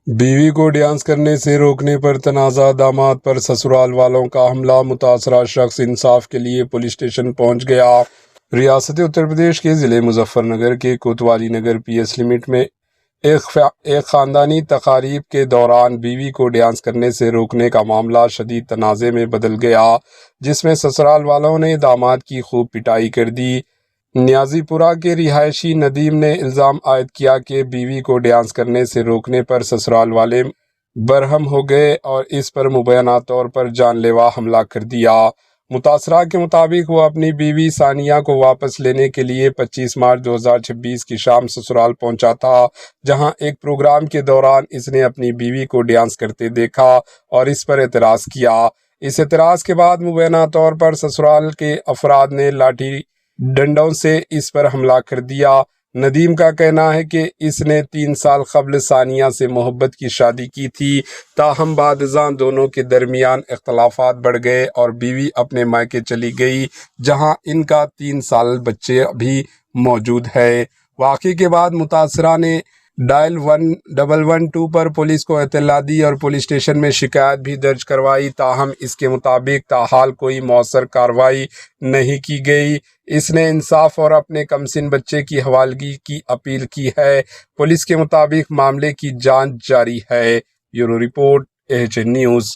بیوی کو ڈانس کرنے سے روکنے پر تنازع، داماد پر سسرال والوں کا حملہ، متاثرہ شخص انصاف کے لیے پولیس اسٹیشن پہنچ گیا۔ ریاست اتر پردیش کے ضلع مظفر نگر کے کوتوالی نگر پی ایس لمٹ میں ایک خاندانی تقاریب کے دوران بیوی کو ڈانس کرنے سے روکنے کا معاملہ شدید تنازع میں بدل گیا، جس میں سسرال والوں نے داماد کی خوب پٹائی کر دی۔ نیازی پورہ کے رہائشی ندیم نے الزام عائد کیا کہ بیوی کو ڈانس کرنے سے روکنے پر سسرال والے برہم ہو گئے اور اس پر مبینہ طور پر جان لیوا حملہ کر دیا۔ متاثرہ کے مطابق وہ اپنی بیوی ثانیہ کو واپس لینے کے لیے 25 مارچ 2026 کی شام سسرال پہنچا تھا، جہاں ایک پروگرام کے دوران اس نے اپنی بیوی کو ڈانس کرتے دیکھا اور اس پر اعتراض کیا۔ اس اعتراض کے بعد مبینہ طور پر سسرال کے افراد نے لاٹھی ڈنڈوں سے اس پر حملہ کر دیا۔ ندیم کا کہنا ہے کہ اس نے 3 سال قبل ثانیہ سے محبت کی شادی کی تھی، تاہم بعد ازاں دونوں کے درمیان اختلافات بڑھ گئے اور بیوی اپنے مائکے چلی گئی، جہاں ان کا 3 سال بچے بھی موجود ہے۔ واقعے کے بعد متاثرہ نے ڈائل 1112 پر پولیس کو اطلاع دی اور پولیس اسٹیشن میں شکایت بھی درج کروائی، تاہم اس کے مطابق تاحال کوئی مؤثر کارروائی نہیں کی گئی۔ اس نے انصاف اور اپنے کمسن بچے کی حوالگی کی اپیل کی ہے۔ پولیس کے مطابق معاملے کی جانچ جاری ہے۔ Bureau report AHN news.